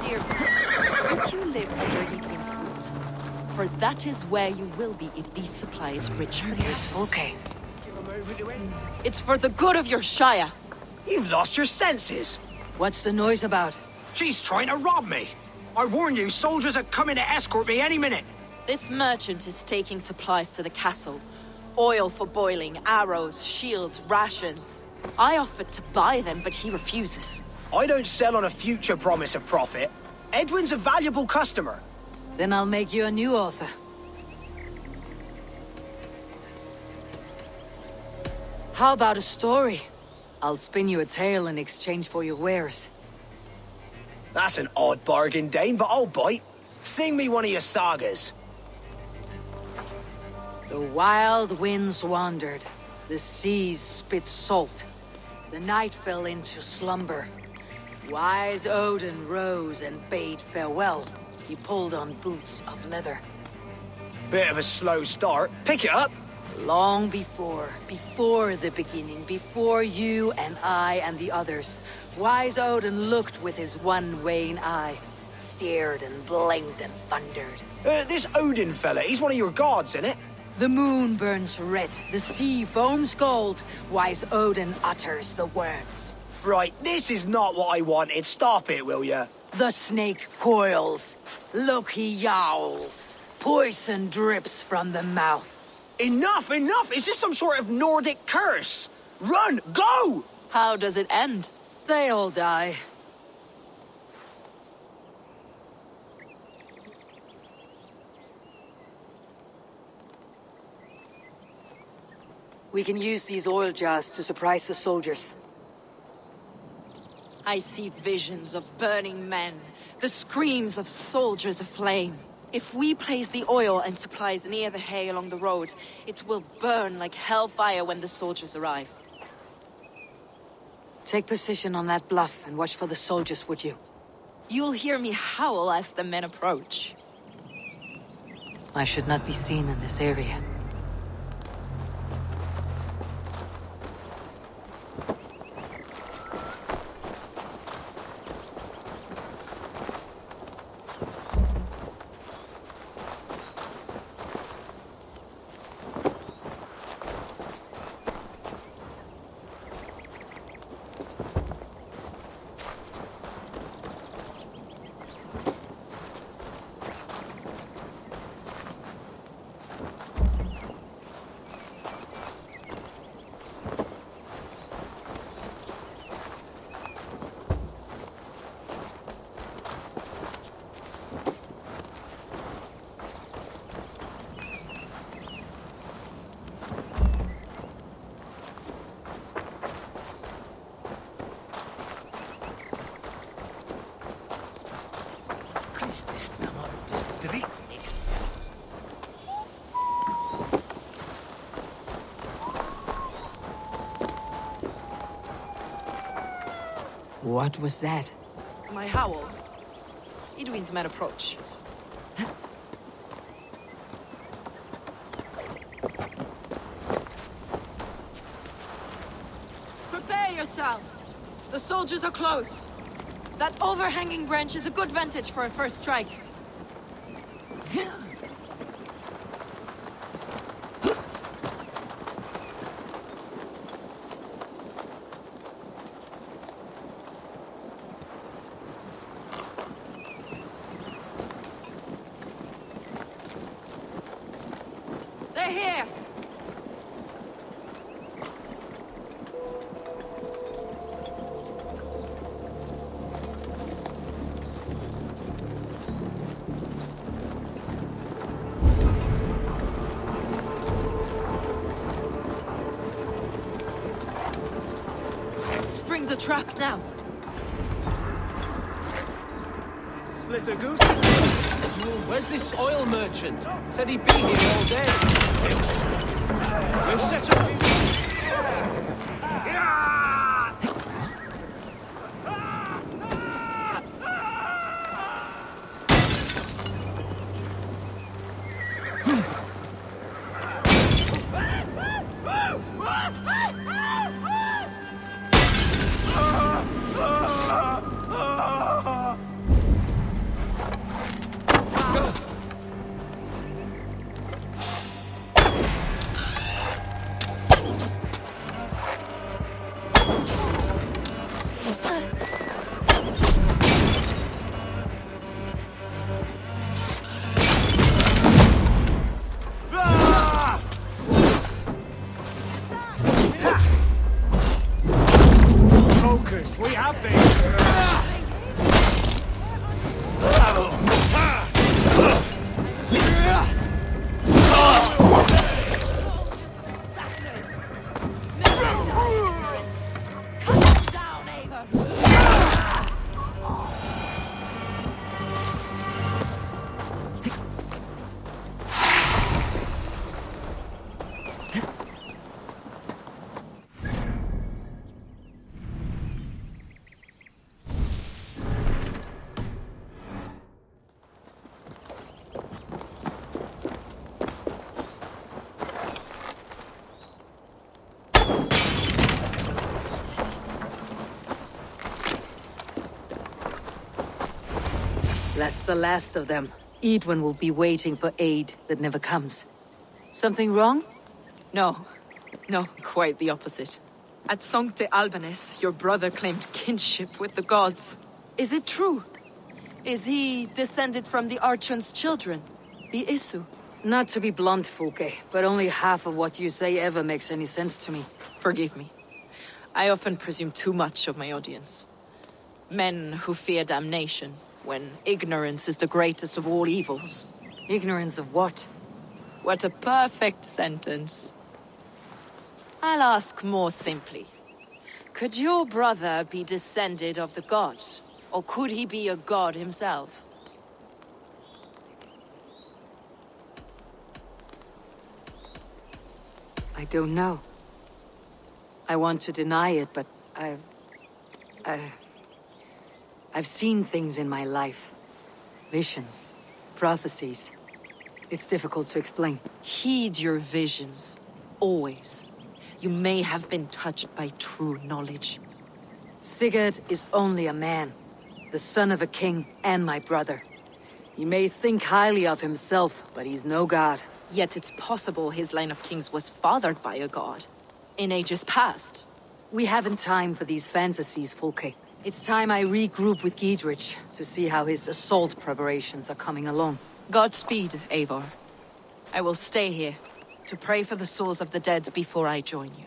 Dear, don't you live under Edwin's roof? For that is where you will be if these supplies reach her. Here's Fulke. It's for the good of your Shire. You've lost your senses. What's the noise about? She's trying to rob me. I warn you, soldiers are coming to escort me any minute. This merchant is taking supplies to the castle. Oil for boiling, arrows, shields, rations. I offered to buy them, but he refuses. I don't sell on a future promise of profit. Edwin's a valuable customer. Then I'll make you a new author. How about a story? I'll spin you a tale in exchange for your wares. That's an odd bargain, Dane, but I'll bite. Sing me one of your sagas. The wild winds wandered. The seas spit salt. The night fell into slumber. Wise Odin rose and bade farewell. He pulled on boots of leather. Bit of a slow start. Pick it up. Long before the beginning, before you and I and the others, Wise Odin looked with his one wan eye, stared and blinked and thundered. This Odin fella, he's one of your gods, innit? The moon burns red, the sea foams gold. Wise Odin utters the words. Right, this is not what I wanted. Stop it, will ya? The snake coils. Loki yowls. Poison drips from the mouth. Enough, enough! Is this some sort of Nordic curse? Run! Go! How does it end? They all die. We can use these oil jars to surprise the soldiers. I see visions of burning men, the screams of soldiers aflame. If we place the oil and supplies near the hay along the road, it will burn like hellfire when the soldiers arrive. Take position on that bluff and watch for the soldiers, would you? You'll hear me howl as the men approach. I should not be seen in this area. What was that? My howl. Edwin's men approach. Prepare yourself! The soldiers are close. That overhanging branch is a good vantage for a first strike. They're here! Spring the trap now. Slit a goose? Where's this oil merchant? Said he'd be here all day. We've set up... That's the last of them. Edwin will be waiting for aid that never comes. Something wrong? No. No, quite the opposite. At Sancte Albanus, your brother claimed kinship with the gods. Is it true? Is he descended from the Archon's children, the Isu? Not to be blunt, Fulke, but only half of what you say ever makes any sense to me. Forgive me. I often presume too much of my audience. Men who fear damnation, when ignorance is the greatest of all evils. Ignorance of what? What a perfect sentence. I'll ask more simply. Could your brother be descended of the god? Or could he be a god himself? I don't know. I want to deny it, but I've seen things in my life. Visions, prophecies. It's difficult to explain. Heed your visions. Always. You may have been touched by true knowledge. Sigurd is only a man. The son of a king and my brother. He may think highly of himself, but he's no god. Yet it's possible his line of kings was fathered by a god. In ages past. We haven't time for these fantasies, Fulke. It's time I regroup with Giedrich to see how his assault preparations are coming along. Godspeed, Eivor. I will stay here to pray for the souls of the dead before I join you.